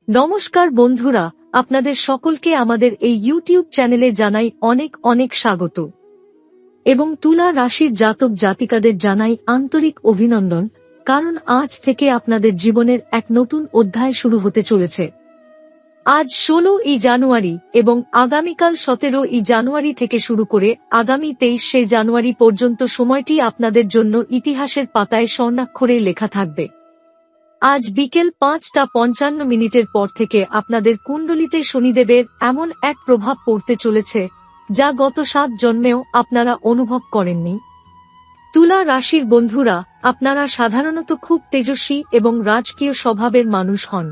নমস্কার বন্ধুরা, আপনাদের সকলকে আমাদের এই ইউটিউব চ্যানেলে জানাই অনেক অনেক স্বাগত এবং তুলা রাশির জাতক জাতিকাদের জানাই আন্তরিক অভিনন্দন, কারণ আজ থেকে আপনাদের জীবনের এক নতুন অধ্যায় শুরু হতে চলেছে। আজ 16ই জানুয়ারি এবং আগামীকাল 17ই জানুয়ারি থেকে শুরু করে আগামী 23শে জানুয়ারি পর্যন্ত সময়টি আপনাদের জন্য ইতিহাসের পাতায় স্বর্ণাক্ষরে লেখা থাকবে। আজ বিকেল 5:55 পর থেকে আপনাদের কুণ্ডলিতে শনিদেবের এমন এক প্রভাব পড়তে চলেছে যা গত 7 জন্মেও আপনারা অনুভব করেননি। তুলা রাশির বন্ধুরা, আপনারা সাধারণত খুব তেজস্বী এবং রাজকীয় স্বভাবের মানুষ হন।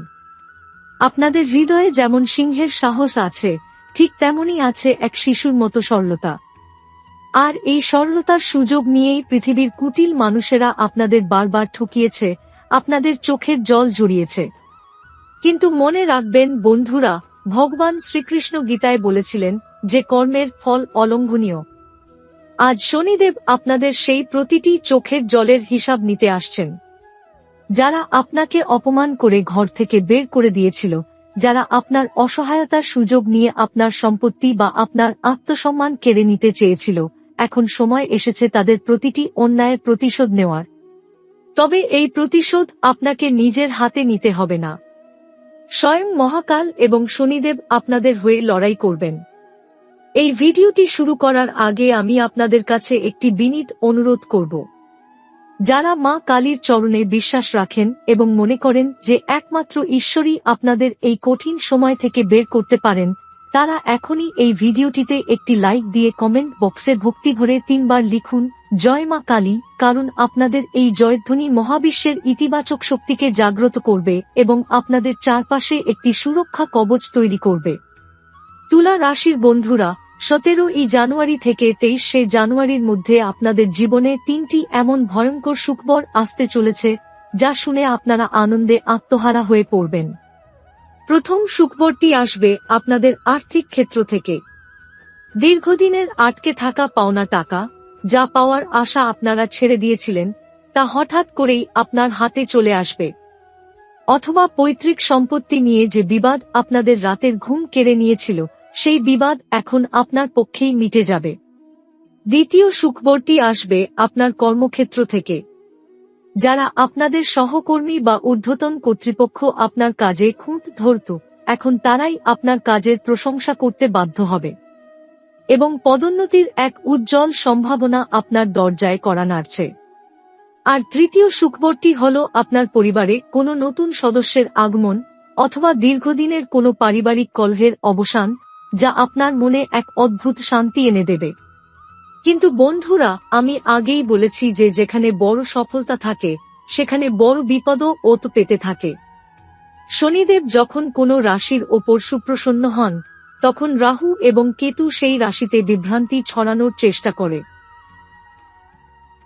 আপনাদের হৃদয়ে যেমন সিংহের সাহস আছে, ঠিক তেমনই আছে এক শিশুর মতো সরলতা। আর এই সরলতার সুযোগ নিয়েই পৃথিবীর কুটিল মানুষেরা আপনাদের বারবার ঠকিয়েছে, আপনাদের চোখের জল ঝরিয়েছে। কিন্তু মনে রাখবেন বন্ধুরা, ভগবান শ্রীকৃষ্ণ গীতায় বলেছিলেন যে কর্মের ফল অলঙ্ঘনীয়। আজ শনিদেব আপনাদের সেই প্রতিটি চোখের জলের হিসাব নিতে আসছেন। যারা আপনাকে অপমান করে ঘর থেকে বের করে দিয়েছিল, যারা আপনার অসহায়তার সুযোগ নিয়ে আপনার সম্পত্তি বা আপনার আত্মসম্মান কেড়ে নিতে চেয়েছিল, এখন সময় এসেছে তাদের প্রতিটি অন্যায়ের প্রতিশোধ নেওয়ার। তবে এই প্রতিশোধ আপনাকে নিজের হাতে নিতে হবে না। স্বয়ং মহাকাল এবং শনিদেব আপনাদের হয়ে লড়াই করবেন। এই ভিডিওটি শুরু করার আগে আমি আপনাদের কাছে একটি বিনীত অনুরোধ করব। যারা মা কালীর চরণে বিশ্বাস রাখেন এবং মনে করেন যে একমাত্র ঈশ্বরই আপনাদের এই কঠিন সময় থেকে বের করতে পারেন, তারা এখনই এই ভিডিওটিতে একটি লাইক দিয়ে কমেন্ট বক্সে ভক্তি ভরে 3 বার লিখুন জয় মা কালী, কারণ আপনাদের এই জয়ধ্বনি মহাবিশ্বের ইতিবাচক শক্তিকে জাগ্রত করবে এবং আপনাদের চারপাশে একটি সুরক্ষা কবচ তৈরি করবে। তুলা রাশির বন্ধুরা, 17ই জানুয়ারি থেকে 23শে জানুয়ারির মধ্যে আপনাদের জীবনে 3টি এমন ভয়ঙ্কর সুখবর আসতে চলেছে যা শুনে আপনারা আনন্দে আত্মহারা হয়ে পড়বেন। প্রথম সুখবরটি আসবে আপনাদের আর্থিক ক্ষেত্র থেকে। দীর্ঘদিনের আটকে থাকা পাওনা টাকা, যা পাওয়ার আশা আপনারা ছেড়ে দিয়েছিলেন, তা হঠাৎ করেই আপনার হাতে চলে আসবে। অথবা পৈতৃক সম্পত্তি নিয়ে যে বিবাদ আপনাদের রাতের ঘুম কেড়ে নিয়েছিল, সেই বিবাদ এখন আপনার পক্ষেই মিটে যাবে। দ্বিতীয় সুখবরটি আসবে আপনার কর্মক্ষেত্র থেকে। যারা আপনাদের সহকর্মী বা ঊর্ধ্বতন কর্তৃপক্ষ আপনার কাজে খুঁত ধরত, এখন তারাই আপনার কাজের প্রশংসা করতে বাধ্য হবে এবং পদোন্নতির এক উজ্জ্বল সম্ভাবনা আপনার দরজায় কড়া নাড়ছে। আর তৃতীয় সুখবরটি হল আপনার পরিবারে কোনো নতুন সদস্যের আগমন অথবা দীর্ঘদিনের কোনো পারিবারিক কলহের অবসান, যা আপনার মনে এক অদ্ভুত শান্তি এনে দেবে। কিন্তু বন্ধুরা, আমি আগেই বলেছি যে যেখানে বড় সফলতা থাকে, সেখানে বড় বিপদও তো পেতে থাকে। শনিদেব যখন কোনো রাশির ওপর সুপ্রসন্ন হন, তখন রাহু এবং কেতু সেই রাশিতে বিভ্রান্তি ছড়ানোর চেষ্টা করে।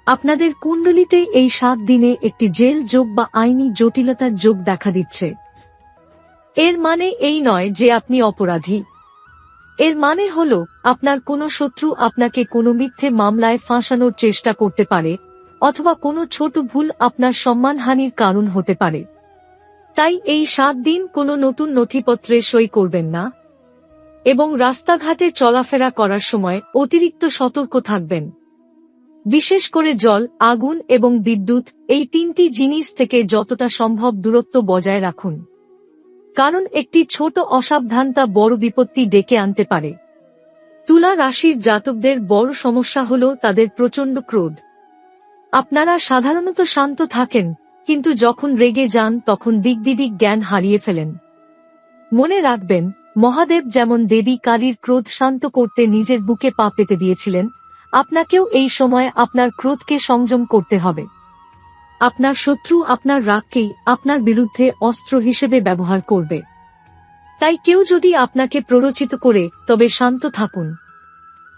আপনাদের কুণ্ডলিতে এই 7 দিনে একটি জেল যোগ বা আইনি জটিলতার যোগ দেখা দিচ্ছে। এর মানে এই নয় যে আপনি অপরাধী। এর মানে হল আপনার কোনো শত্রু আপনাকে কোনো মিথ্যে মামলায় ফাঁসানোর চেষ্টা করতে পারে, অথবা কোনো ছোট ভুল আপনার সম্মানহানির কারণ হতে পারে। তাই এই 7 দিন কোনো নতুন নথিপত্রে সই করবেন না এবং রাস্তাঘাটে চলাফেরা করার সময় অতিরিক্ত সতর্ক থাকবেন। বিশেষ করে জল, আগুন এবং বিদ্যুৎ, এই 3টি জিনিস থেকে যতটা সম্ভব দূরত্ব বজায় রাখুন, কারণ একটি ছোট অসাবধানতা বড় বিপত্তি ডেকে আনতে পারে। তুলা রাশির জাতকদের বড় সমস্যা হল তাদের প্রচণ্ড ক্রোধ। আপনারা সাধারণত শান্ত থাকেন, কিন্তু যখন রেগে যান তখন দিকবিদিক জ্ঞান হারিয়ে ফেলেন। মনে রাখবেন, মহাদেব যেমন দেবী কালীর ক্রোধ শান্ত করতে নিজের বুকে পা পেতে দিয়েছিলেন, আপনাকেও এই সময় আপনার ক্রোধকে সংযম করতে হবে। আপনার শত্রু আপনার রাগকেই আপনার বিরুদ্ধে অস্ত্র হিসেবে ব্যবহার করবে। তাই কেউ যদি আপনাকে প্ররোচিত করে, তবে শান্ত থাকুন,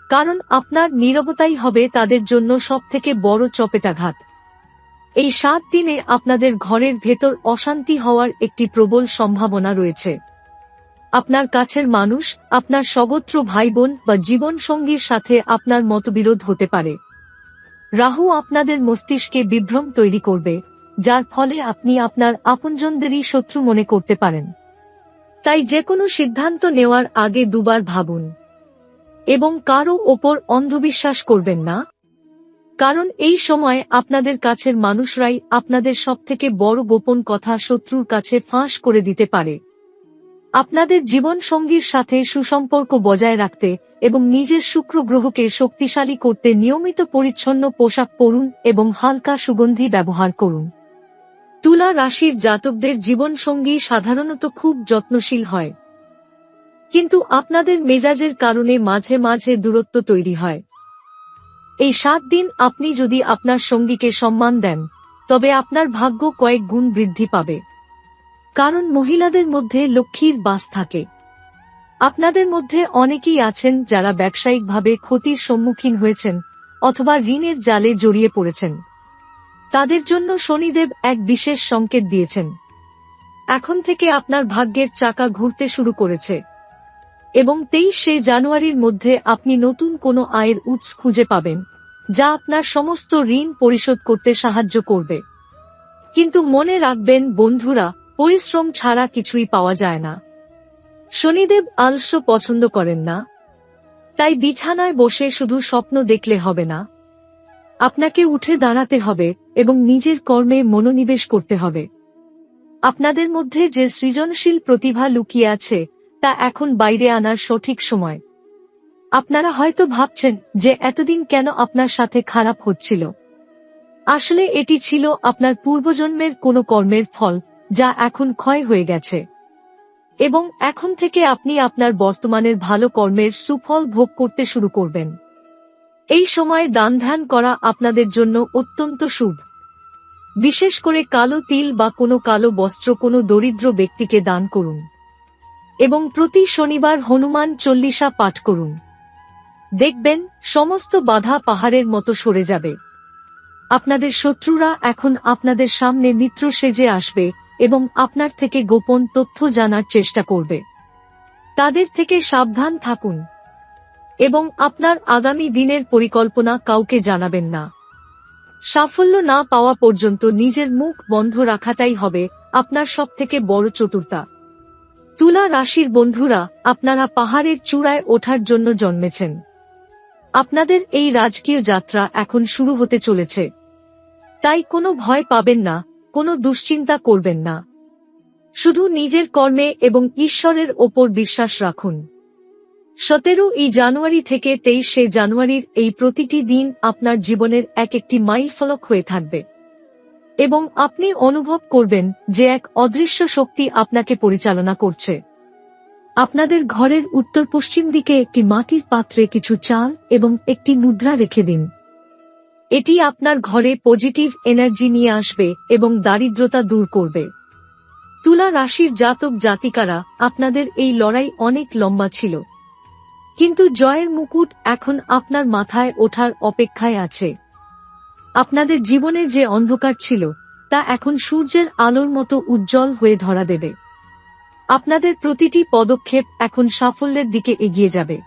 কারণ আপনার নীরবতাই হবে তাদের জন্য সবথেকে বড় চপেটাঘাত। এই 7 দিনে আপনাদের ঘরের ভেতর অশান্তি হওয়ার একটি প্রবল সম্ভাবনা রয়েছে। আপনার কাছের মানুষ, আপনার সগোত্র ভাইবোন বা জীবনসঙ্গীর সাথে আপনার মতবিরোধ হতে পারে। রাহু আপনাদের মস্তিষ্কে বিভ্রম তৈরি করবে, যার ফলে আপনি আপনার আপনজনদেরই শত্রু মনে করতে পারেন। তাই যেকোনো সিদ্ধান্ত নেওয়ার আগে দুবার ভাবুন এবং কারো ওপর অন্ধবিশ্বাস করবেন না, কারণ এই সময় আপনাদের কাছের মানুষরাই আপনাদের সবথেকে বড় গোপন কথা শত্রুর কাছে ফাঁস করে দিতে পারে। আপনাদের জীবনসঙ্গীর সাথে সুসম্পর্ক বজায় রাখতে এবং নিজের শুক্র গ্রহকে শক্তিশালী করতে নিয়মিত পরিচ্ছন্ন পোশাক পরুন এবং হালকা সুগন্ধি ব্যবহার করুন। তুলা রাশির জাতকদের জীবনসঙ্গী সাধারণত খুব যত্নশীল হয়, কিন্তু আপনাদের মেজাজের কারণে মাঝে মাঝে দূরত্ব তৈরি হয়। এই 7 দিন আপনি যদি আপনার সঙ্গীকে সম্মান দেন, তবে আপনার ভাগ্য কয়েক গুণ বৃদ্ধি পাবে, কারণ মহিলাদের মধ্যে লক্ষ্মীর বাস থাকে। আপনাদের মধ্যে অনেকেই আছেন যারা ব্যবসায়িকভাবে ক্ষতির সম্মুখীন হয়েছেন অথবা ঋণের জালে জড়িয়ে পড়েছেন। তাদের জন্য শনিদেব এক বিশেষ সংকেত দিয়েছেন। এখন থেকে আপনার ভাগ্যের চাকা ঘুরতে শুরু করেছে এবং 23শে জানুয়ারির মধ্যে আপনি নতুন কোনো আয়ের উৎস খুঁজে পাবেন, যা আপনার সমস্ত ঋণ পরিশোধ করতে সাহায্য করবে। কিন্তু মনে রাখবেন বন্ধুরা, পরিশ্রম ছাড়া কিছুই পাওয়া যায় না। শনিদেব আলস্য পছন্দ করেন না, তাই বিছানায় বসে শুধু স্বপ্ন দেখলে হবে না। আপনাকে উঠে দাঁড়াতে হবে এবং নিজের কর্মে মনোনিবেশ করতে হবে। আপনাদের মধ্যে যে সৃজনশীল প্রতিভা লুকিয়ে আছে তা এখন বাইরে আনার সঠিক সময়। আপনারা হয়তো ভাবছেন যে এতদিন কেন আপনার সাথে খারাপ হচ্ছিল। আসলে এটি ছিল আপনার পূর্বজন্মের কোনো কর্মের ফল, যা এখন ক্ষয় হয়ে গেছে, এবং এখন থেকে আপনি আপনার বর্তমানের ভালো কর্মের সুফল ভোগ করতে শুরু করবেন। এই সময় দান ধ্যান করা আপনাদের জন্য অত্যন্ত শুভ। বিশেষ করে কালো তিল বা কোনো কালো বস্ত্র কোনো দরিদ্র ব্যক্তিকে দান করুন এবং প্রতি শনিবার হনুমান চল্লিশা পাঠ করুন। দেখবেন সমস্ত বাধা পাহাড়ের মতো সরে যাবে। আপনাদের শত্রুরা এখন আপনাদের সামনে মিত্র সেজে আসবে এবং আপনার থেকে গোপন তথ্য জানার চেষ্টা করবে। তাদের থেকে সাবধান থাকুন এবং আপনার আগামী দিনের পরিকল্পনা কাউকে জানাবেন না। সাফল্য না পাওয়া পর্যন্ত নিজের মুখ বন্ধ রাখাটাই হবে আপনার সবথেকে বড় চতুরতা। তুলা রাশির বন্ধুরা, আপনারা পাহাড়ের চূড়ায় ওঠার জন্য জন্মেছেন। আপনাদের এই রাজকীয় যাত্রা এখন শুরু হতে চলেছে, তাই কোনো ভয় পাবেন না, কোনো দুশ্চিন্তা করবেন না। শুধু নিজের কর্মে এবং ঈশ্বরের ওপর বিশ্বাস রাখুন। 17ই জানুয়ারি থেকে 23শে জানুয়ারির এই প্রতিটি দিন আপনার জীবনের একটি মাইলফলক হয়ে থাকবে এবং আপনি অনুভব করবেন যে এক অদৃশ্য শক্তি আপনাকে পরিচালনা করছে। আপনাদের ঘরের উত্তর পশ্চিম দিকে একটি মাটির পাত্রে কিছু চাল এবং একটি মুদ্রা রেখে দিন। এটি আপনার ঘরে পজিটিভ এনার্জি নিয়ে আসবে এবং দারিদ্রতা দূর করবে। তুলা রাশির জাতক জাতিকারা, আপনাদের এই লড়াই অনেক লম্বা ছিল, কিন্তু জয়ের মুকুট এখন আপনার মাথায় ওঠার অপেক্ষায় আছে। আপনাদের জীবনে যে অন্ধকার ছিল তা এখন সূর্যের আলোর মতো উজ্জ্বল হয়ে ধরা দেবে। আপনাদের প্রতিটি পদক্ষেপ এখন সাফল্যের দিকে এগিয়ে যাবে।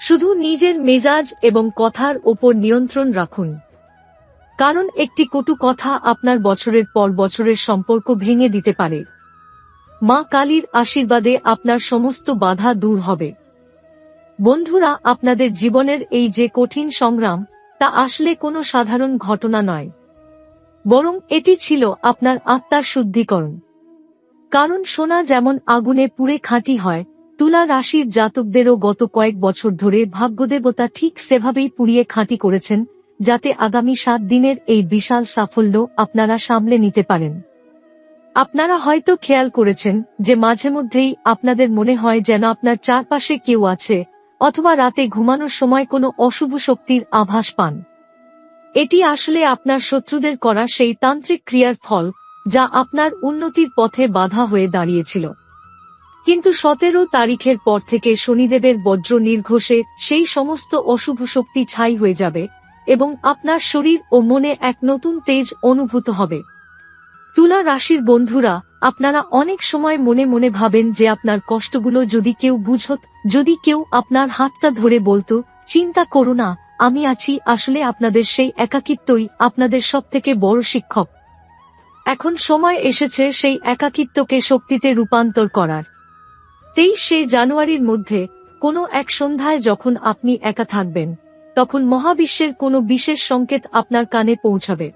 শুধু নিজের মেজাজ এবং কথার ওপর নিয়ন্ত্রণ রাখুন, কারণ একটি কটু কথা আপনার বছরের পর বছরের সম্পর্ক ভেঙে দিতে পারে। মা কালীর আশীর্বাদে আপনার সমস্ত বাধা দূর হবে। বন্ধুরা, আপনাদের জীবনের এই যে কঠিন সংগ্রাম, তা আসলে কোনো সাধারণ ঘটনা নয়, বরং এটি ছিল আপনার আত্মার শুদ্ধিকরণ। কারণ সোনা যেমন আগুনে পুড়ে খাঁটি হয়, তুলা রাশির জাতকদেরও গত কয়েক বছর ধরে ভাগ্যদেবতা ঠিক সেভাবেই পুড়িয়ে খাঁটি করেছেন, যাতে আগামী 7 দিনের এই বিশাল সাফল্য আপনারা সামলে নিতে পারেন। আপনারা হয়তো খেয়াল করেছেন যে মাঝে মধ্যেই আপনাদের মনে হয় যেন আপনার চারপাশে কেউ আছে, অথবা রাতে ঘুমানোর সময় কোনো অশুভ শক্তির আভাস পান। এটি আসলে আপনার শত্রুদের করা সেই তান্ত্রিক ক্রিয়ার ফল, যা আপনার উন্নতির পথে বাধা হয়ে দাঁড়িয়েছিল। কিন্তু 17 তারিখের পর থেকে শনিদেবের বজ্র নির্ঘোষে সেই সমস্ত অশুভ শক্তি ছাই হয়ে যাবে এবং আপনার শরীর ও মনে এক নতুন তেজ অনুভূত হবে। তুলা রাশির বন্ধুরা, আপনারা অনেক সময় মনে মনে ভাবেন যে আপনার কষ্টগুলো যদি কেউ বুঝত, যদি কেউ আপনার হাতটা ধরে বলতো, চিন্তা করো না, আমি আছি। আসলে আপনাদের সেই একাকিত্বই আপনাদের সবথেকে বড় শিক্ষক। এখন সময় এসেছে সেই একাকিত্বকে শক্তিতে রূপান্তর করার। 23শে জানুয়ারির মধ্যে কোনো এক সন্ধ্যায় যখন আপনি একা থাকবেন, তখন মহাবিশ্বের কোনো বিশেষ সংকেত আপনার কানে পৌঁছাবে।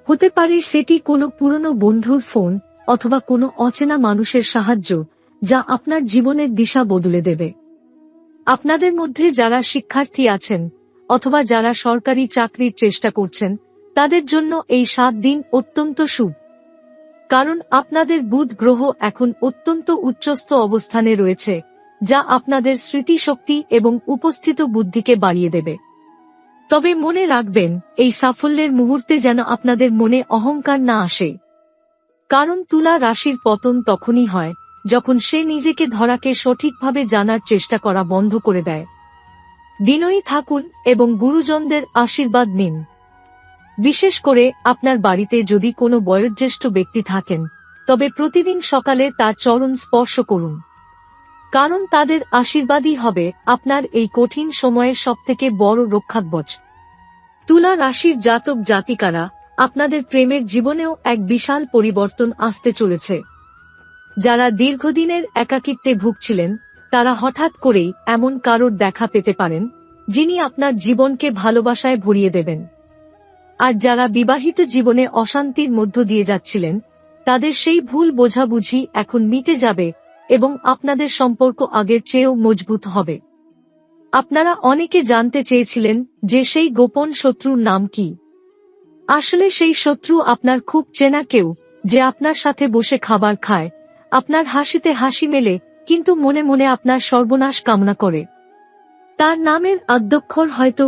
হতে পারে সেটি কোনো পুরনো বন্ধুর ফোন অথবা কোনো অচেনা মানুষের সাহায্য, যা আপনার জীবনের দিশা বদলে দেবে। আপনাদের মধ্যে যারা শিক্ষার্থী আছেন অথবা যারা সরকারি চাকরির চেষ্টা করছেন, তাদের জন্য এই 7 দিন অত্যন্ত শুভ। কারণ আপনাদের বুধ গ্রহ এখন অত্যন্ত উচ্চস্থ অবস্থানে রয়েছে, যা আপনাদের স্মৃতিশক্তি এবং উপস্থিত বুদ্ধিকে বাড়িয়ে দেবে। তবে মনে রাখবেন, এই সাফল্যের মুহূর্তে যেন আপনাদের মনে অহংকার না আসে। কারণ তুলা রাশির পতন তখনই হয় যখন সে নিজেকে ধরাকে সঠিকভাবে জানার চেষ্টা করা বন্ধ করে দেয়। বিনয়ী থাকুন এবং গুরুজনদের আশীর্বাদ নিন। বিশেষ করে আপনার বাড়িতে যদি কোনো বয়োজ্যেষ্ঠ ব্যক্তি থাকেন, তবে প্রতিদিন সকালে তার চরণ স্পর্শ করুন। কারণ তাদের আশীর্বাদই হবে আপনার এই কঠিন সময়ের সবথেকে বড় রক্ষাকবচ। তুলা রাশির জাতক জাতিকারা, আপনাদের প্রেমের জীবনেও এক বিশাল পরিবর্তন আসতে চলেছে। যারা দীর্ঘদিনের একাকিত্বে ভুগছিলেন, তারা হঠাৎ করেই এমন কারোর দেখা পেতে পারেন, যিনি আপনার জীবনকে ভালোবাসায় ভরিয়ে দেবেন। আর যারা বিবাহিত জীবনে অশান্তির মধ্য দিয়ে যাচ্ছিলেন, তাদের সেই ভুল বোঝাবুঝি এখন মিটে যাবে এবং আপনাদের সম্পর্ক আগের চেয়েও মজবুত হবে। আপনারা অনেকে জানতে চেয়েছিলেন যে সেই গোপন শত্রুর নাম কি। আসলে সেই শত্রু আপনার খুব চেনা কেউ, যে আপনার সাথে বসে খাবার খায়, আপনার হাসিতে হাসি মেলে, কিন্তু মনে মনে আপনার সর্বনাশ কামনা করে। তার নামের আদ্যক্ষর হয়তো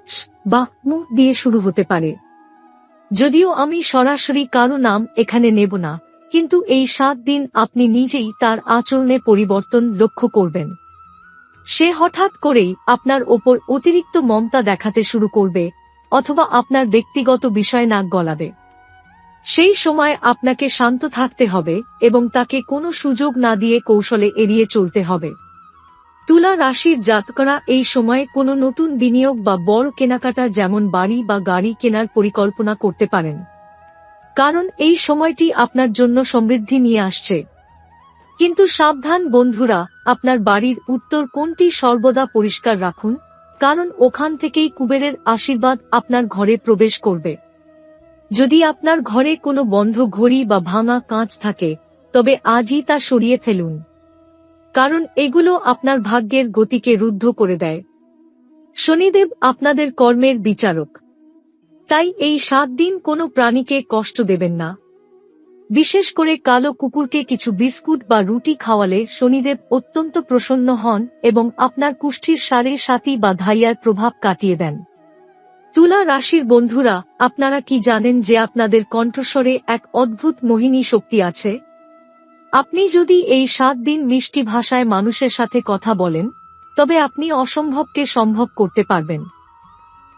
স বা মু দিয়ে শুরু হতে পারে। যদিও আমি সরাসরি কারো নাম এখানে নেব না, কিন্তু এই 7 দিন আপনি নিজেই তার আচরণে পরিবর্তন লক্ষ্য করবেন। সে হঠাৎ করেই আপনার ওপর অতিরিক্ত মমতা দেখাতে শুরু করবে, অথবা আপনার ব্যক্তিগত বিষয় নাক গলাবে। সেই সময় আপনাকে শান্ত থাকতে হবে এবং তাকে কোনো সুযোগ না দিয়ে কৌশলে এড়িয়ে চলতে হবে। তুলা রাশির জাতকরা এই সময়ে কোনো নতুন বিনিয়োগ বা বড় কেনাকাটা, যেমন বাড়ি বা গাড়ি কেনার পরিকল্পনা করতে পারেন। কারণ এই সময়টি আপনার জন্য সমৃদ্ধি নিয়ে আসছে। কিন্তু সাবধান বন্ধুরা, আপনার বাড়ির উত্তর কোণটি সর্বদা পরিষ্কার রাখুন, কারণ ওখান থেকেই কুবেরের আশীর্বাদ আপনার ঘরে প্রবেশ করবে। যদি আপনার ঘরে কোনো বন্ধ ঘড়ি বা ভাঙা কাঁচ থাকে, তবে আজই তা সরিয়ে ফেলুন। কারণ এগুলো আপনার ভাগ্যের গতিকে রুদ্ধ করে দেয়। শনিদেব আপনাদের কর্মের বিচারক। তাই এই 7 দিন কোনো প্রাণীকে কষ্ট দেবেন না। বিশেষ করে কালো কুকুরকে কিছু বিস্কুট বা রুটি খাওয়ালে শনিদেব অত্যন্ত প্রসন্ন হন এবং আপনার কুষ্ঠির সাড়ে সাতি বা ধাইয়ার প্রভাব কাটিয়ে দেন। তুলা রাশির বন্ধুরা, আপনারা কি জানেন যে আপনাদের কণ্ঠস্বরে এক অদ্ভুত মোহিনী শক্তি আছে? আপনি যদি এই 7 দিন মিষ্টি ভাষায় মানুষের সাথে কথা বলেন, তবে আপনি অসম্ভবকে সম্ভব করতে পারবেন।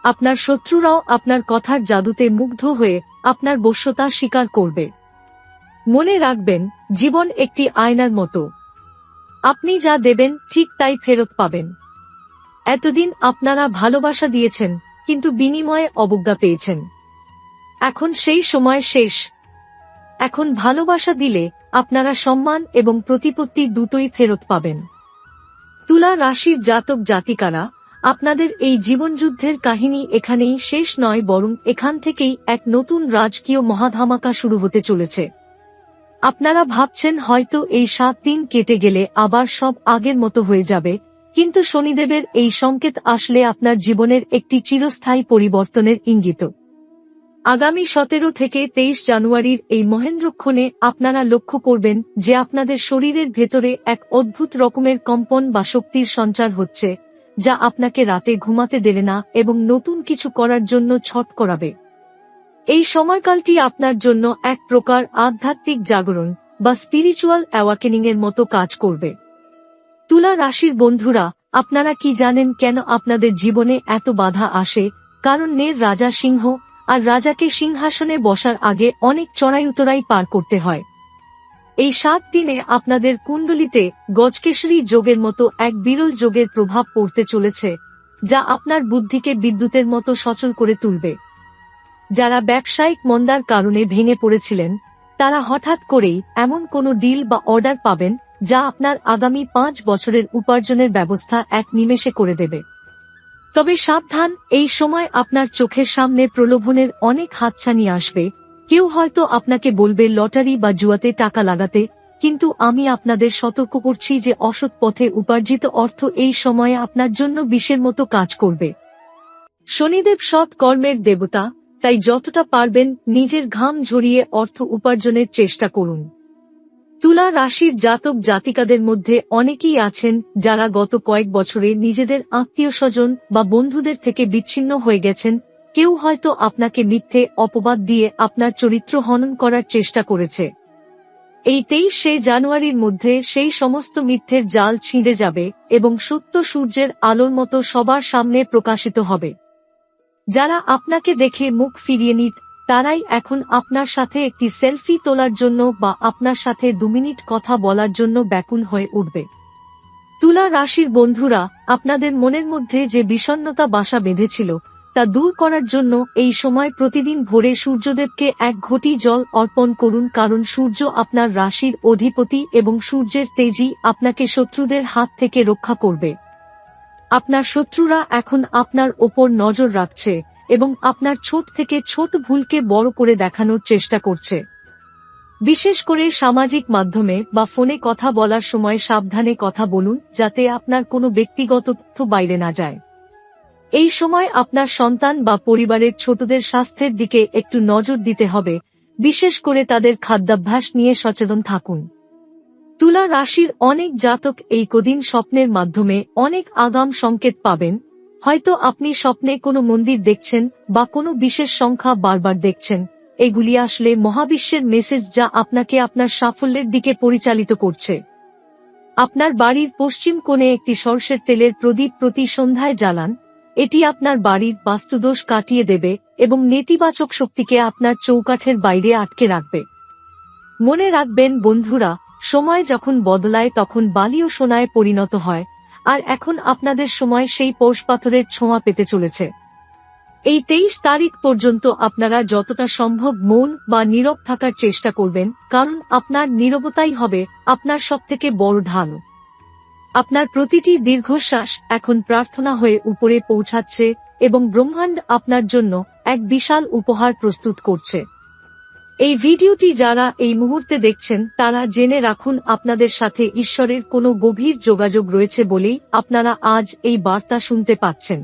আপনার শত্রুরাও আপনার কথার জাদুতে মুগ্ধ হয়ে আপনার বশ্যতা স্বীকার করবে। মনে রাখবেন, জীবন একটি আয়নার মতো। আপনি যা দেবেন ঠিক তাই ফেরত পাবেন। এতদিন আপনারা ভালোবাসা দিয়েছেন, কিন্তু বিনিময়ে অবজ্ঞা পেয়েছেন। এখন সেই সময় শেষ। এখন ভালোবাসা দিলে আপনারা সম্মান এবং প্রতিপত্তি দুটোই ফেরত পাবেন। তুলা রাশির জাতক জাতিকারা, আপনাদের এই জীবনযুদ্ধের কাহিনী এখানেই শেষ নয়, বরং এখান থেকেই এক নতুন রাজকীয় মহাধামাকা শুরু হতে চলেছে। আপনারা ভাবছেন হয়তো এই 7 দিন কেটে গেলে আবার সব আগের মতো হয়ে যাবে, কিন্তু শনিদেবের এই সংকেত আসলে আপনার জীবনের একটি চিরস্থায়ী পরিবর্তনের ইঙ্গিত। আগামী 17 থেকে 23 জানুয়ারির এই মহেন্দ্রক্ষণে আপনারা লক্ষ্য করবেন যে আপনাদের শরীরের ভেতরে এক অদ্ভুত রকমের কম্পন বা শক্তির সঞ্চার হচ্ছে, যা আপনাকে রাতে ঘুমাতে দেবে না এবং নতুন কিছু করার জন্য ছট করাবে। এই সময়কালটি আপনার জন্য এক প্রকার আধ্যাত্মিক জাগরণ বা স্পিরিচুয়াল অ্যাওয়াকেনিং এর মতো কাজ করবে। তুলা রাশির বন্ধুরা, আপনারা কি জানেন কেন আপনাদের জীবনে এত বাধা আসে? কারণ নের রাজা সিংহ, আর রাজাকে সিংহাসনে বসার আগে অনেক চড়াই উতরাই পার করতে হয়। এই 7 দিনে আপনাদের কুণ্ডলিতে গজকেশরী যোগের মতো এক বিরল যোগের প্রভাব পড়তে চলেছে, যা আপনার বুদ্ধিকে বিদ্যুতের মতো সচল করে তুলবে। যারা ব্যবসায়িক মন্দার কারণে ভেঙে পড়েছিলেন, তারা হঠাৎ করেই এমন কোনো ডিল বা অর্ডার পাবেন যা আপনার আগামী 5 বছরের উপার্জনের ব্যবস্থা এক নিমেষে করে দেবে। তবে সাবধান, এই সময় আপনার চোখের সামনে প্রলোভনের অনেক হাতছানি আসবে। কেউ হয়তো আপনাকে বলবে লটারি বা জুয়াতে টাকা লাগাতে, কিন্তু আমি আপনাদের সতর্ক করছি যে অসৎ পথে উপার্জিত অর্থ এই সময়ে আপনার জন্য বিষের মতো কাজ করবে। শনিদেব সৎ কর্মের দেবতা, তাই যতটা পারবেন নিজের ঘাম ঝরিয়ে অর্থ উপার্জনের চেষ্টা করুন। তুলা রাশির জাতক জাতিকাদের মধ্যে অনেকেই আছেন যারা গত কয়েক বছরে নিজেদের আত্মীয়স্বজন বা বন্ধুদের থেকে বিচ্ছিন্ন হয়ে গেছেন। কেউ হয়তো আপনাকে মিথ্যে অপবাদ দিয়ে আপনার চরিত্র হনন করার চেষ্টা করেছে। এই 23শে জানুয়ারির মধ্যে সেই সমস্ত মিথ্যের জাল ছিঁড়ে যাবে এবং সত্য সূর্যের আলোর মতো সবার সামনে প্রকাশিত হবে। যারা আপনাকে দেখে মুখ ফিরিয়ে নিত, তারাই এখন আপনার সাথে একটি সেলফি তোলার জন্য বা আপনার সাথে 2 মিনিট কথা বলার জন্য ব্যাকুল হয়ে উঠবে। তুলা রাশির বন্ধুরা, আপনাদের মনের মধ্যে যে বিষণ্ণতা বাসা বেঁধেছিল তা দূর করার জন্য এই সময় প্রতিদিন ভোরে সূর্যদেবকে 1 ঘটি জল অর্পণ করুন, কারণ সূর্য আপনার রাশির অধিপতি এবং সূর্যের তেজই আপনাকে শত্রুদের হাত থেকে রক্ষা করবে। আপনার শত্রুরা এখন আপনার ওপর নজর রাখছে এবং আপনার ছোট থেকে ছোট ভুলকে বড় করে দেখানোর চেষ্টা করছে। বিশেষ করে সামাজিক মাধ্যমে বা ফোনে কথা বলার সময় সাবধানে কথা বলুন, যাতে আপনার কোনো ব্যক্তিগত তথ্য বাইরে না যায়। এই সময় আপনার সন্তান বা পরিবারের ছোটদের স্বাস্থ্যের দিকে একটু নজর দিতে হবে, বিশেষ করে তাদের খাদ্যাভ্যাস নিয়ে সচেতন থাকুন। তুলা রাশির অনেক জাতক এই কদিন স্বপ্নের মাধ্যমে অনেক আগাম সংকেত পাবেন। হয়তো আপনি স্বপ্নে কোনো মন্দির দেখছেন বা কোনো বিশেষ সংখ্যা বারবার দেখছেন। এগুলি আসলে মহাবিশ্বের মেসেজ, যা আপনাকে আপনার সাফল্যের দিকে পরিচালিত করছে। আপনার বাড়ির পশ্চিম কোণে একটি সরষের তেলের প্রদীপ প্রতি সন্ধ্যায় জ্বালান। এটি আপনার বাড়ির বাস্তুদোষ কাটিয়ে দেবে এবং নেতিবাচক শক্তিকে আপনার চৌকাঠের বাইরে আটকে রাখবে। মনে রাখবেন বন্ধুরা, সময় যখন বদলায় তখন বালিও সোনায় পরিণত হয়, আর এখন আপনাদের সময় সেই পৌষ পাথরের ছোঁয়া পেতে চলেছে। এই 23 তারিখ পর্যন্ত আপনারা যতটা সম্ভব মৌন বা নীরব থাকার চেষ্টা করবেন, কারণ আপনার নীরবতাই হবে আপনার সবথেকে বড় ঢাল। আপনার প্রতিটি দীর্ঘশ্বাস এখন প্রার্থনা হয়ে উপরে পৌঁছাচ্ছে এবং ব্রহ্মাণ্ড আপনার জন্য এক বিশাল উপহার প্রস্তুত করছে। এই ভিডিওটি যারা এই মুহূর্তে দেখছেন তারা জেনে রাখুন, আপনাদের সাথে ঈশ্বরের কোনো গভীর যোগাযোগ রয়েছে বলেই আপনারা আজ এই বার্তা শুনতে পাচ্ছেন।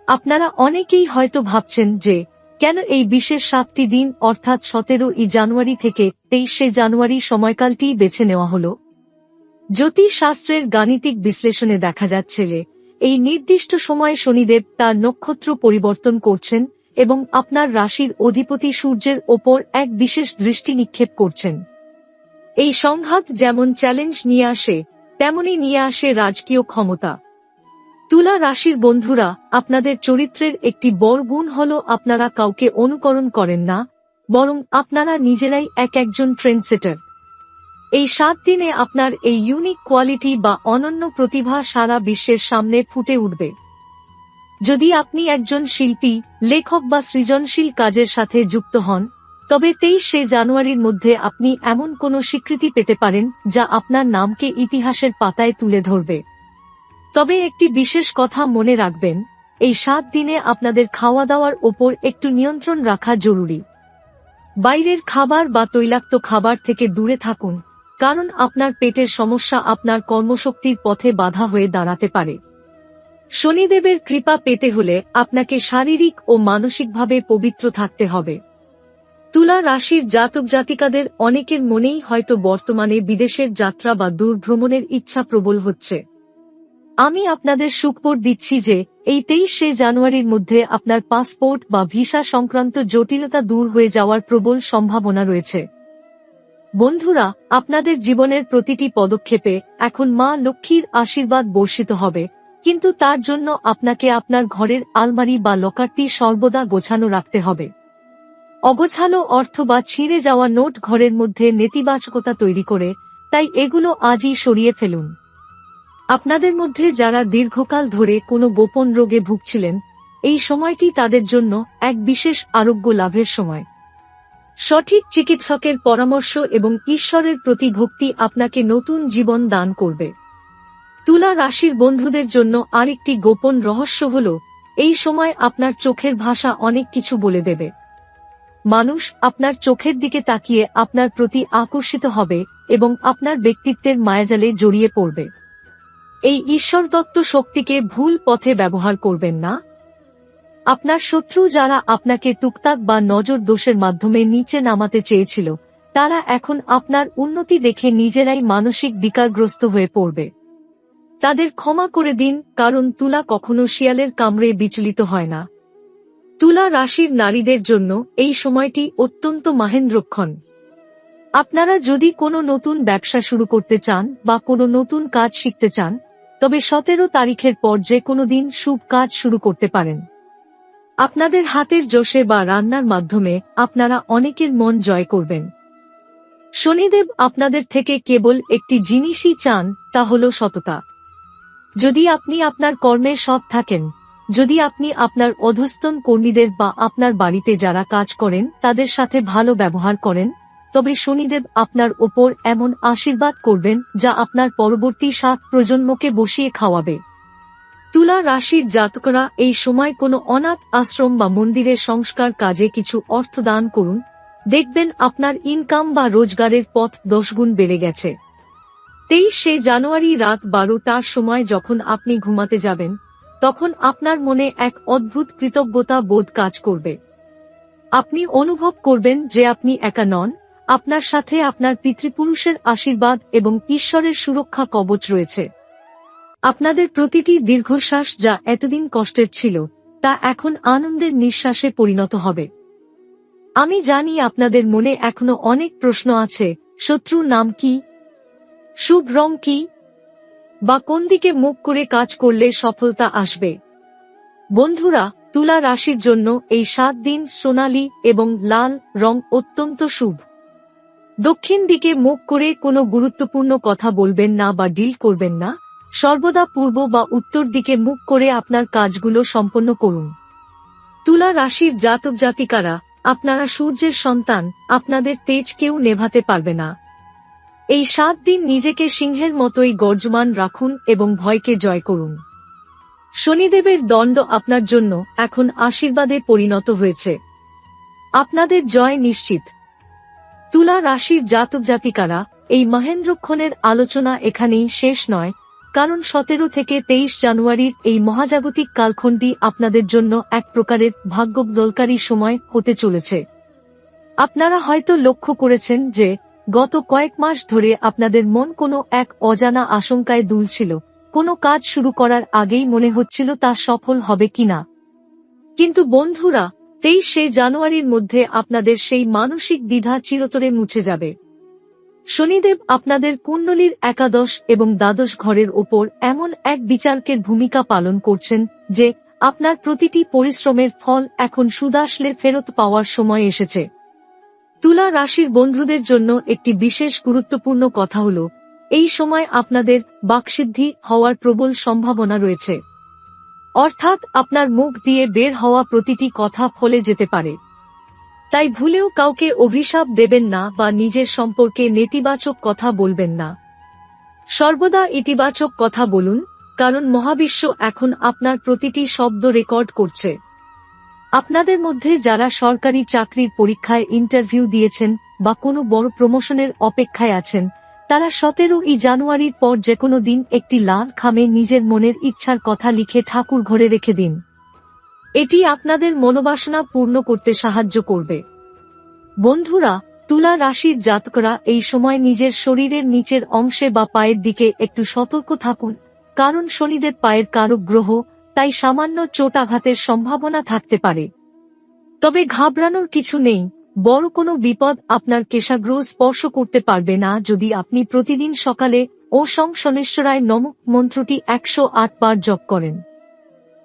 আপনারা অনেকেই হয়তো ভাবছেন যে কেন এই বিশেষ 7টি দিন অর্থাৎ 17ই জানুয়ারি থেকে 23শে জানুয়ারি সময়কালটি বেছে নেওয়া হলো। জ্যোতিষ শাস্ত্রের গাণিতিক বিশ্লেষণে দেখা যাচ্ছে যে এই নির্দিষ্ট সময়ে শনিদেব তার নক্ষত্র পরিবর্তন করছেন এবং আপনার রাশির অধিপতি সূর্যের ওপর এক বিশেষ দৃষ্টি নিক্ষেপ করছেন। এই সংঘাত যেমন চ্যালেঞ্জ নিয়ে আসে, তেমনি নিয়ে আসে রাজকীয় ক্ষমতা। তুলা রাশির বন্ধুরা, আপনাদের চরিত্রের একটি বড় গুণ হল আপনারা কাউকে অনুকরণ করেন না, বরং আপনারা নিজেরাই একজন ট্রেন্ডসেটার। এই 7 দিনে আপনার এই ইউনিক কোয়ালিটি বা অনন্য প্রতিভা সারা বিশ্বের সামনে ফুটে উঠবে। যদি আপনি একজন শিল্পী, লেখক বা সৃজনশীল কাজের সাথে যুক্ত হন, তবে 23শে জানুয়ারির মধ্যে আপনি এমন কোনো স্বীকৃতি পেতে পারেন যা আপনার নামকে ইতিহাসের পাতায় তুলে ধরবে। তবে একটি বিশেষ কথা মনে রাখবেন, এই 7 দিনে আপনাদের খাওয়া দাওয়ার ওপর একটু নিয়ন্ত্রণ রাখা জরুরি। বাইরের খাবার বা তৈলাক্ত খাবার থেকে দূরে থাকুন, কারণ আপনার পেটের সমস্যা আপনার কর্মশক্তির পথে বাধা হয়ে দাঁড়াতে পারে। শনিদেবের কৃপা পেতে হলে আপনাকে শারীরিক ও মানসিকভাবে পবিত্র থাকতে হবে। তুলা রাশির জাতক জাতিকাদের অনেকের মনেই হয়তো বর্তমানে বিদেশের যাত্রা বা দূর ভ্রমণের ইচ্ছা প্রবল হচ্ছে। আমি আপনাদের সুখবর দিচ্ছি যে এই 23শে জানুয়ারির মধ্যে আপনার পাসপোর্ট বা ভিসা সংক্রান্ত জটিলতা দূর হয়ে যাওয়ার প্রবল সম্ভাবনা রয়েছে। বন্ধুরা, আপনাদের জীবনের প্রতিটি পদক্ষেপে এখন মা লক্ষ্মীর আশীর্বাদ বর্ষিত হবে, কিন্তু তার জন্য আপনাকে আপনার ঘরের আলমারি বা লকারটি সর্বদা গোছানো রাখতে হবে। অগোছালো অর্থ বা ছিঁড়ে যাওয়া নোট ঘরের মধ্যে নেতিবাচকতা তৈরি করে, তাই এগুলো আজই সরিয়ে ফেলুন। আপনাদের মধ্যে যারা দীর্ঘকাল ধরে কোনো গোপন রোগে ভুগছিলেন, এই সময়টি তাদের জন্য এক বিশেষ আরোগ্য লাভের সময়। সঠিক চিকিৎসকের পরামর্শ এবং ঈশ্বরের প্রতি ভক্তি আপনাকে নতুন জীবন দান করবে। তুলা রাশির বন্ধুদের জন্য আরেকটি গোপন রহস্য হল, এই সময় আপনার চোখের ভাষা অনেক কিছু বলে দেবে। মানুষ আপনার চোখের দিকে তাকিয়ে আপনার প্রতি আকর্ষিত হবে এবং আপনার ব্যক্তিত্বের মায়াজালে জড়িয়ে পড়বে। এই ঈশ্বরদত্ত শক্তিকে ভুল পথে ব্যবহার করবেন না। আপনার শত্রু যারা আপনাকে টুকটাক বা নজর দোষের মাধ্যমে নিচে নামাতে চেয়েছিল, তারা এখন আপনার উন্নতি দেখে নিজেরাই মানসিক বিকারগ্রস্ত হয়ে পড়বে। তাদের ক্ষমা করে দিন, কারণ তুলা কখনো শিয়ালের কামড়ে বিচলিত হয় না। তুলা রাশির নারীদের জন্য এই সময়টি অত্যন্ত মহেন্দ্রক্ষণ। আপনারা যদি কোনো নতুন ব্যবসা শুরু করতে চান বা কোনো নতুন কাজ শিখতে চান, তবে 17 তারিখের পর যে কোনো দিন শুভ কাজ শুরু করতে পারেন। আপনাদের হাতের যশে বা রান্নার মাধ্যমে আপনারা অনেকের মন জয় করবেন। শনিদেব আপনাদের থেকে কেবল একটি জিনিসই চান, তা হল সততা। যদি আপনি আপনার কর্মে সৎ থাকেন, যদি আপনি আপনার অধস্তন কর্মীদের বা আপনার বাড়িতে যারা কাজ করেন তাদের সাথে ভালো ব্যবহার করেন, তবে শনিদেব আপনার ওপর এমন আশীর্বাদ করবেন যা আপনার পরবর্তী 7 প্রজন্মকে বসিয়ে খাওয়াবে। তুলা রাশির জাতকরা এই সময় কোনো অনাথ আশ্রম বা মন্দিরের সংস্কার কাজে কিছু অর্থ দান করুন। দেখবেন আপনার ইনকাম বা রোজগারের পথ 10 গুণ বেড়ে গেছে। 23শে জানুয়ারি রাত 12টার সময় যখন আপনি ঘুমাতে যাবেন, তখন আপনার মনে এক অদ্ভুত কৃতজ্ঞতা বোধ কাজ করবে। আপনি অনুভব করবেন যে আপনি একা নন, আপনার সাথে আপনার পিতৃপুরুষের আশীর্বাদ এবং ঈশ্বরের সুরক্ষা কবচ রয়েছে। আপনাদের প্রতিটি দীর্ঘশ্বাস যা এতদিন কষ্টের ছিল, তা এখন আনন্দের নিঃশ্বাসে পরিণত হবে। আমি জানি আপনাদের মনে এখনো অনেক প্রশ্ন আছে। শত্রুর নাম কি? শুভ রং কি? বা কোন দিকে মুখ করে কাজ করলে সফলতা আসবে? বন্ধুরা, তুলা রাশির জন্য এই 7 দিন সোনালী এবং লাল রং অত্যন্ত শুভ। দক্ষিণ দিকে মুখ করে কোনো গুরুত্বপূর্ণ কথা বলবেন না বা ডিল করবেন না। সর্বদা পূর্ব বা উত্তর দিকে মুখ করে আপনার কাজগুলো সম্পন্ন করুন। তুলা রাশির জাতক জাতিকারা, আপনারা সূর্যের সন্তান, আপনাদের তেজ কেউ নেভাতে পারবে না। এই 7 দিন নিজেকে সিংহের মতোই গর্জমান রাখুন এবং ভয়কে জয় করুন। শনিদেবের দণ্ড আপনার জন্য এখন আশীর্বাদে পরিণত হয়েছে। আপনাদের জয় নিশ্চিত। তুলা রাশির জাতক জাতিকারা, এই মহেন্দ্রক্ষণের আলোচনা এখানেই শেষ নয়, কারণ 17 থেকে 23 জানুয়ারির এই মহাজাগতিক কালখণ্ডটি আপনাদের জন্য এক প্রকারের ভাগ্যবদলকারী সময় হতে চলেছে। আপনারা হয়তো লক্ষ্য করেছেন যে গত কয়েক মাস ধরে আপনাদের মন কোনো এক অজানা আশঙ্কায় দুলছিল। কোনো কাজ শুরু করার আগেই মনে হচ্ছিল তা সফল হবে কিনা। কিন্তু বন্ধুরা, 23শে জানুয়ারির মধ্যে আপনাদের সেই মানসিক দ্বিধা চিরতরে মুছে যাবে। শনিদেব আপনাদের কুণ্ডলীর একাদশ এবং দ্বাদশ ঘরের ওপর এমন এক বিচারকের ভূমিকা পালন করছেন যে আপনার প্রতিটি পরিশ্রমের ফল এখন সুদাসলে ফেরত পাওয়ার সময় এসেছে। তুলা রাশির বন্ধুদের জন্য একটি বিশেষ গুরুত্বপূর্ণ কথা হল, এই সময় আপনাদের বাকসিদ্ধি হওয়ার প্রবল সম্ভাবনা রয়েছে। অর্থাৎ আপনার মুখ দিয়ে বের হওয়া প্রতিটি কথা ফলে যেতে পারে। তাই ভুলেও কাউকে অভিশাপ দেবেন না বা নিজের সম্পর্কে নেতিবাচক কথা বলবেন না। সর্বদা ইতিবাচক কথা বলুন, কারণ মহাবিশ্ব এখন আপনার প্রতিটি শব্দ রেকর্ড করছে। আপনাদের মধ্যে যারা সরকারি চাকরির পরীক্ষায় ইন্টারভিউ দিয়েছেন বা কোনো বড় প্রমোশনের অপেক্ষায় আছেন, তারা 17 জানুয়ারির পর যেকোনো দিন একটি লাল খামে নিজের মনের ইচ্ছার কথা লিখে ঠাকুর ঘরে রেখে দিন। এটি আপনাদের মনোবাসনা পূর্ণ করতে সাহায্য করবে। বন্ধুরা, তুলা রাশির জাতকরা এই সময় নিজের শরীরের নিচের অংশে বা পায়ের দিকে একটু সতর্ক থাকুন, কারণ শনিদেব পায়ের কারক গ্রহ, তাই সামান্য চোট আঘাতের সম্ভাবনা থাকতে পারে। তবে ঘাবড়ানোর কিছু নেই, বড় কোনো বিপদ আপনার কেশাগ্র স্পর্শ করতে পারবে না যদি আপনি প্রতিদিন সকালে ওং শনেশ্বরায় নমঃ মন্ত্রটি 108 বার জপ করেন।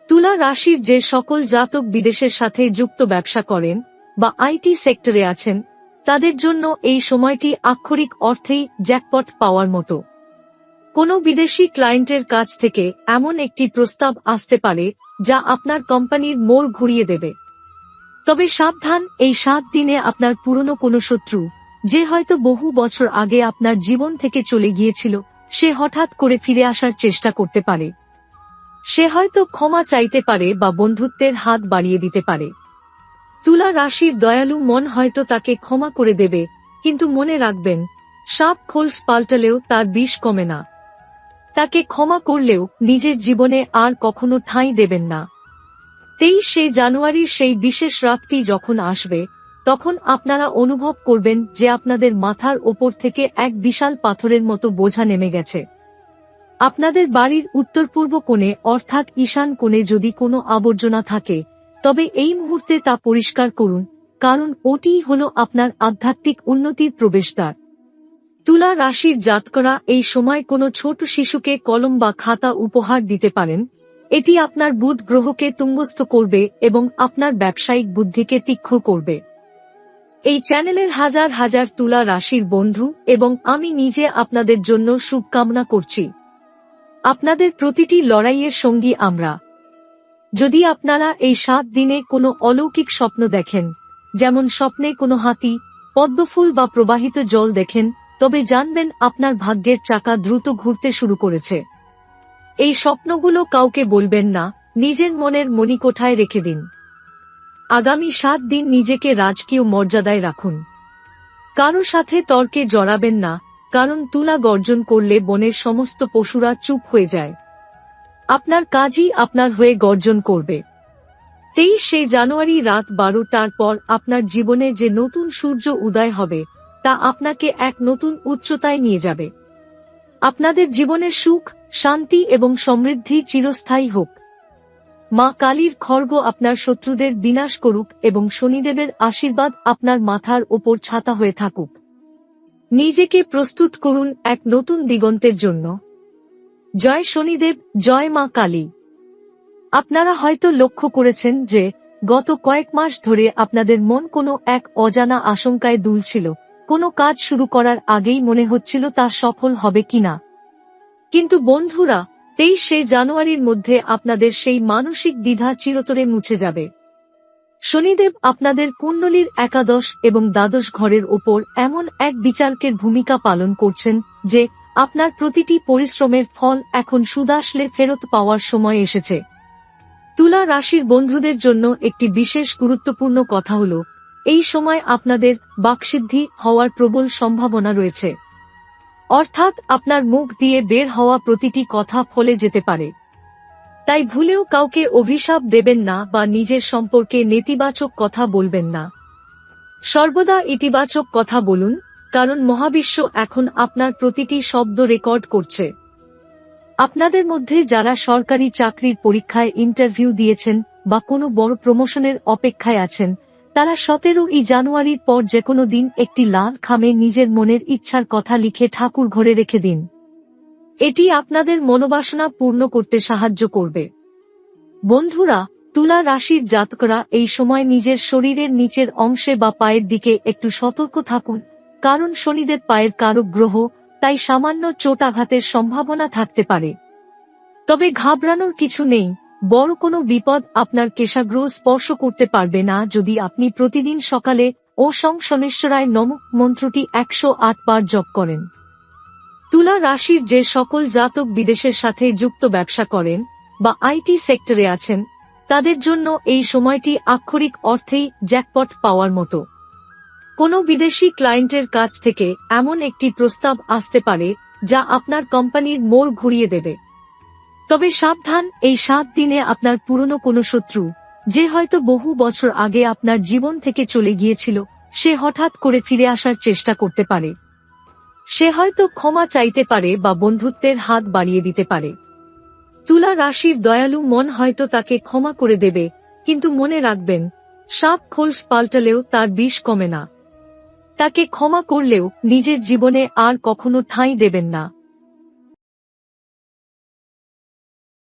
তুলা রাশির যে সকল জাতক বিদেশের সাথে যুক্ত ব্যবসা করেন বা আইটি সেক্টরে আছেন, তাদের জন্য এই সময়টি আক্ষরিক অর্থেই জ্যাকপট পাওয়ার মতো। কোনো বিদেশি ক্লায়েন্টের কাছ থেকে এমন একটি প্রস্তাব আসতে পারে যা আপনার কোম্পানির মোড় ঘুরিয়ে দেবে। তবে সাবধান, এই 7 দিনে আপনার পুরনো কোনো শত্রু, যে হয়তো বহু বছর আগে আপনার জীবন থেকে চলে গিয়েছিল, সে হঠাৎ করে ফিরে আসার চেষ্টা করতে পারে। সে হয়তো ক্ষমা চাইতে পারে বা বন্ধুত্বের হাত বাড়িয়ে দিতে পারে। তুলা রাশির দয়ালু মন হয়তো তাকে ক্ষমা করে দেবে, কিন্তু মনে রাখবেন, সাপ খোলস পাল্টালেও তার বিষ কমে না। তাকে ক্ষমা করলেও নিজের জীবনে আর কখনো ঠাঁই দেবেন না। 23শে জানুয়ারির সেই বিশেষ রাতটি যখন আসবে, তখন আপনারা অনুভব করবেন যে আপনাদের মাথার ওপর থেকে এক বিশাল পাথরের মতো বোঝা নেমে গেছে। আপনাদের বাড়ির উত্তর পূর্ব কোণে অর্থাৎ ঈশান কোণে যদি কোনো আবর্জনা থাকে, তবে এই মুহূর্তে তা পরিষ্কার করুন, কারণ ওটিই হল আপনার আধ্যাত্মিক উন্নতির প্রবেশদ্বার। তুলা রাশির জাতকরা এই সময় কোনো ছোট শিশুকে কলম বা খাতা উপহার দিতে পারেন। এটি আপনার বুধ গ্রহকে তুঙ্গস্থ করবে এবং আপনার ব্যবসায়িক বুদ্ধিকে তীক্ষ্ণ করবে। এই চ্যানেলের হাজার হাজার তুলা রাশির বন্ধু এবং আমি নিজে আপনাদের জন্য শুভকামনা করছি। আপনাদের প্রতিটি লড়াইয়ের সঙ্গী আমরা। যদি আপনারা এই 7 দিনে কোনো অলৌকিক স্বপ্ন দেখেন, যেমন স্বপ্নে কোনো হাতি, পদ্মফুল বা প্রবাহিত জল দেখেন, তবে জানবেন আপনার ভাগ্যের চাকা দ্রুত ঘুরতে শুরু করেছে। এই স্বপ্নগুলো কাউকে বলবেন না, নিজের মনের মণিকোঠায় রেখে দিন। আগামী 7 দিন নিজেকে রাজকীয় মর্যাদায় রাখুন। কারো সাথে তর্কে জড়াবেন না, কারণ তুলা গর্জন করলে বনের সমস্ত পশুরা চুপ হয়ে যায়। আপনার কাজই আপনার হয়ে গর্জন করবে। 23শে জানুয়ারি রাত 12টার পর আপনার জীবনে যে নতুন সূর্য উদয় হবে, তা আপনাকে এক নতুন উচ্চতায় নিয়ে যাবে। আপনাদের জীবনের সুখ, শান্তি এবং সমৃদ্ধি চিরস্থায়ী হোক। মা কালীর খড়গ আপনার শত্রুদের বিনাশ করুক এবং শনিদেবের আশীর্বাদ আপনার মাথার ওপর ছাতা হয়ে থাকুক। নিজেকে প্রস্তুত করুন এক নতুন দিগন্তের জন্য। জয় শনিদেব, জয় মা কালী। আপনারা হয়তো লক্ষ্য করেছেন যে গত কয়েক মাস ধরে আপনাদের মন কোনো এক অজানা আশঙ্কায় দুলছিল। কোনো কাজ শুরু করার আগেই মনে হচ্ছিল তা সফল হবে কিনা। কিন্তু বন্ধুরা, 23শে জানুয়ারির মধ্যে আপনাদের সেই মানসিক দ্বিধা চিরতরে মুছে যাবে। শনিদেব আপনাদের কুণ্ডলীর একাদশ এবং দ্বাদশ ঘরের ওপর এমন এক বিচারকের ভূমিকা পালন করছেন যে আপনার প্রতিটি পরিশ্রমের ফল এখন সুদাসলে ফেরত পাওয়ার সময় এসেছে। তুলা রাশির বন্ধুদের জন্য একটি বিশেষ গুরুত্বপূর্ণ কথা হল, এই সময় আপনাদের বাকসিদ্ধি হওয়ার প্রবল সম্ভাবনা রয়েছে। অর্থাৎ আপনার মুখ দিয়ে বের হওয়া প্রতিটি কথা ফলে যেতে পারে। তাই ভুলেও কাউকে অভিশাপ দেবেন না বা নিজের সম্পর্কে নেতিবাচক কথা বলবেন না। সর্বদা ইতিবাচক কথা বলুন, কারণ মহাবিশ্ব এখন আপনার প্রতিটি শব্দ রেকর্ড করছে। আপনাদের মধ্যে যারা সরকারি চাকরির পরীক্ষায় ইন্টারভিউ দিয়েছেন বা কোনো বড় প্রমোশনের অপেক্ষায় আছেন, তারা 17ই জানুয়ারির পর যেকোনো দিন একটি লাল খামে নিজের মনের ইচ্ছার কথা লিখে ঠাকুর ঘরে রেখে দিন। এটি আপনাদের মনোবাসনা পূর্ণ করতে সাহায্য করবে। বন্ধুরা, তুলা রাশির জাতকরা এই সময় নিজের শরীরের নিচের অংশে বা পায়ের দিকে একটু সতর্ক থাকুন, কারণ শনিদেব পায়ের কারক গ্রহ, তাই সামান্য চোট আঘাতের সম্ভাবনা থাকতে পারে। তবে ঘাবড়ানোর কিছু নেই, বড় কোনো বিপদ আপনার কেশাগ্র স্পর্শ করতে পারবে না যদি আপনি প্রতিদিন সকালে ওং শনেশ্বরায় নমঃ মন্ত্রটি 108 বার জপ করেন। তুলা রাশির যে সকল জাতক বিদেশের সাথে যুক্ত ব্যবসা করেন বা আইটি সেক্টরে আছেন, তাদের জন্য এই সময়টি আক্ষরিক অর্থেই জ্যাকপট পাওয়ার মতো। কোনো বিদেশি ক্লায়েন্টের কাছ থেকে এমন একটি প্রস্তাব আসতে পারে যা আপনার কোম্পানির মোড় ঘুরিয়ে দেবে। তবে সাবধান, এই 7 দিনে আপনার পুরনো কোনো শত্রু, যে হয়তো বহু বছর আগে আপনার জীবন থেকে চলে গিয়েছিল, সে হঠাৎ করে ফিরে আসার চেষ্টা করতে পারে। সে হয়তো ক্ষমা চাইতে পারে বা বন্ধুত্বের হাত বাড়িয়ে দিতে পারে। তুলা রাশির দয়ালু মন হয়তো তাকে ক্ষমা করে দেবে, কিন্তু মনে রাখবেন, সাপ খোলস পাল্টালেও তার বিষ কমে না। তাকে ক্ষমা করলেও নিজের জীবনে আর কখনো ঠাঁই দেবেন না।